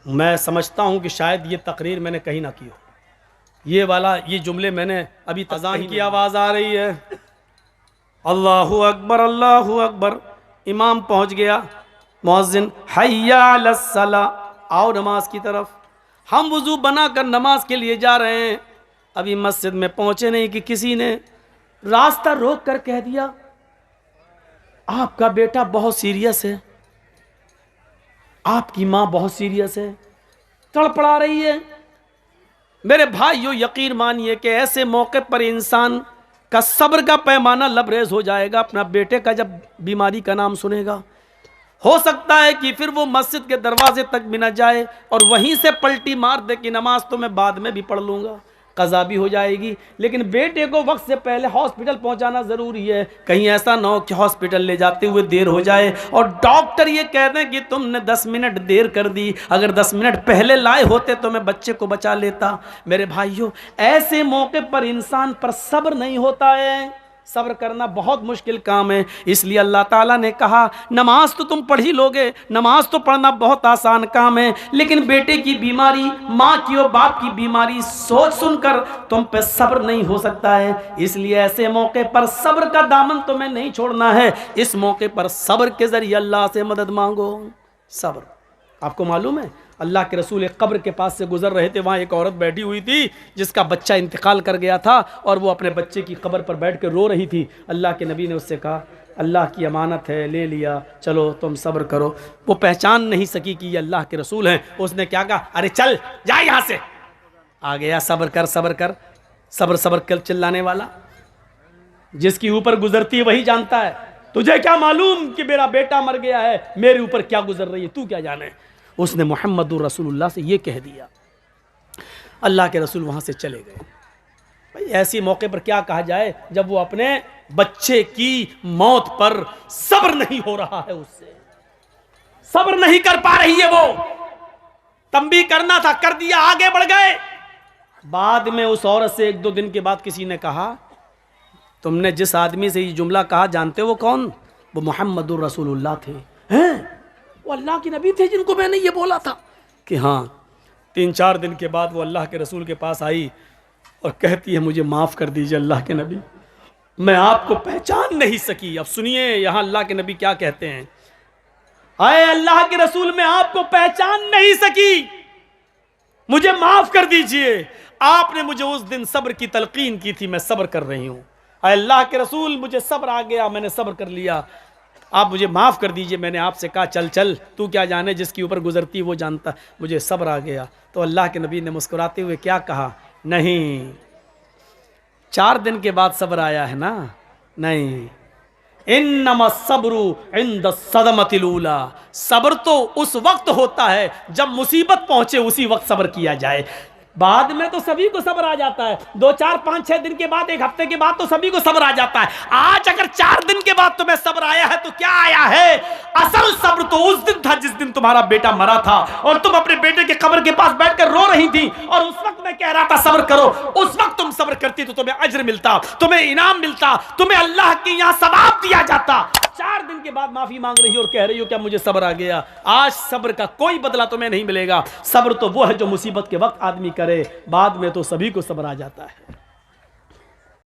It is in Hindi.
मैं समझता हूँ कि शायद ये तकरीर मैंने कहीं ना की हो, ये जुमले मैंने अभी अज़ान की आवाज़ आ रही है, अल्लाहु अकबर अल्लाहु अकबर, इमाम पहुँच गया, मुअज्जिन हय्या अलस्सला, आओ नमाज की तरफ। हम वज़ू बनाकर नमाज के लिए जा रहे हैं, अभी मस्जिद में पहुँचे नहीं कि किसी ने रास्ता रोक कर कह दिया आपका बेटा बहुत सीरियस है, आपकी माँ बहुत सीरियस है, तड़पड़ा रही है। मेरे भाइयों, यकीन मानिए कि ऐसे मौके पर इंसान का सब्र का पैमाना लबरेज हो जाएगा अपना बेटे का जब बीमारी का नाम सुनेगा। हो सकता है कि फिर वो मस्जिद के दरवाजे तक भी न जाए और वहीं से पलटी मार दे कि नमाज तो मैं बाद में भी पढ़ लूँगा, कज़ा भी हो जाएगी। लेकिन बेटे को वक्त से पहले हॉस्पिटल पहुंचाना ज़रूरी है, कहीं ऐसा ना हो कि हॉस्पिटल ले जाते हुए देर हो जाए और डॉक्टर ये कह दें कि तुमने 10 मिनट देर कर दी, अगर 10 मिनट पहले लाए होते तो मैं बच्चे को बचा लेता। मेरे भाइयों, ऐसे मौके पर इंसान पर सब्र नहीं होता है, सब्र करना बहुत मुश्किल काम है। इसलिए अल्लाह ताला ने कहा नमाज तो तुम पढ़ ही लोगे, नमाज तो पढ़ना बहुत आसान काम है, लेकिन बेटे की बीमारी, माँ की और बाप की बीमारी सोच सुनकर तुम पे सब्र नहीं हो सकता है। इसलिए ऐसे मौके पर सब्र का दामन तुम्हें नहीं छोड़ना है। इस मौके पर सब्र के जरिए अल्लाह से मदद मांगो। सब्र, आपको मालूम है अल्लाह के रसूल एक कब्र के पास से गुजर रहे थे, वहाँ एक औरत बैठी हुई थी जिसका बच्चा इंतकाल कर गया था और वो अपने बच्चे की कब्र पर बैठ कर रो रही थी। अल्लाह के नबी ने उससे कहा अल्लाह की अमानत है, ले लिया, चलो तुम सब्र करो। वो पहचान नहीं सकी कि ये अल्लाह के रसूल हैं। उसने क्या कहा, अरे चल जा यहाँ से। आ गया, सब्र कर सब्र कर, सब्र सब्र कर चिल्लाने वाला। जिसकी ऊपर गुजरती है वही जानता है। तुझे क्या मालूम कि मेरा बेटा मर गया है, मेरे ऊपर क्या गुजर रही है, तू क्या जाने। उसने मुहम्मदुर रसूलुल्लाह से ये कह दिया। अल्लाह के रसूल वहाँ से चले गए। भाई ऐसी मौके पर क्या कहा जाए जब वो अपने बच्चे की मौत पर सब्र नहीं हो रहा है, उससे सब्र नहीं कर पा रही है। वो तंबी करना था, कर दिया, आगे बढ़ गए। बाद में उस औरत से 1-2 दिन के बाद किसी ने कहा तुमने जिस आदमी से ये जुमला कहा जानते हो कौन? वो मुहम्मदुर रसूलुल्लाह थे। हैं? वो अल्लाह के नबी थे जिनको मैंने ये बोला था कि हाँ। 3-4 दिन के बाद वो अल्लाह के रसूल के पास आई और कहती है मुझे माफ़ कर दीजिए अल्लाह के नबी, मैं आपको पहचान नहीं सकी। अब सुनिए यहाँ अल्लाह के नबी क्या कहते हैं, आए अल्लाह के रसूल मैं आपको पहचान नहीं सकी, मुझे माफ़ कर दीजिए। आपने मुझे उस दिन सब्र की तलकीन की थी, मैं सब्र कर रही हूँ। अल्लाह के रसूल मुझे सब्र आ गया, मैंने सब्र कर लिया, आप मुझे माफ़ कर दीजिए। मैंने आपसे कहा चल चल, तू क्या जाने, जिसके ऊपर गुजरती वो जानता, मुझे सब्र आ गया। तो अल्लाह के नबी ने मुस्कुराते हुए क्या कहा, नहीं 4 दिन के बाद सब्र आया है ना, नहीं, इन्नमा सब्रु इंद सदमतिल ऊला, सब्र तो उस वक्त होता है जब मुसीबत पहुंचे, उसी वक्त सब्र किया जाए। बाद में तो सभी को सब्र आ जाता है, 2, 4, 5, 6 दिन के बाद, 1 हफ्ते के बाद तो सभी को सब्र आ जाता है। आज अगर 4 दिन के बाद तुम्हें सब्र आया है तो क्या आया है? असल सब्र तो उस दिन था जिस दिन तुम्हारा बेटा मरा था और तुम अपने बेटे के कब्र के पास बैठकर रो रही थी और उस वक्त मैं कह रहा था सब्र करो। उस वक्त तुम सब्र करती तो तुम्हें अज्र मिलता, तुम्हें इनाम मिलता, तुम्हें अल्लाह के यहाँ सवाब दिया जाता। 4 दिन के बाद माफी मांग रही हो और कह रही हो क्या मुझे सब्र आ गया। आज सब्र का कोई बदला तुम्हें नहीं मिलेगा। सब्र तो वो है जो मुसीबत के वक्त आदमी करे, बाद में तो सभी को सब्र आ जाता है।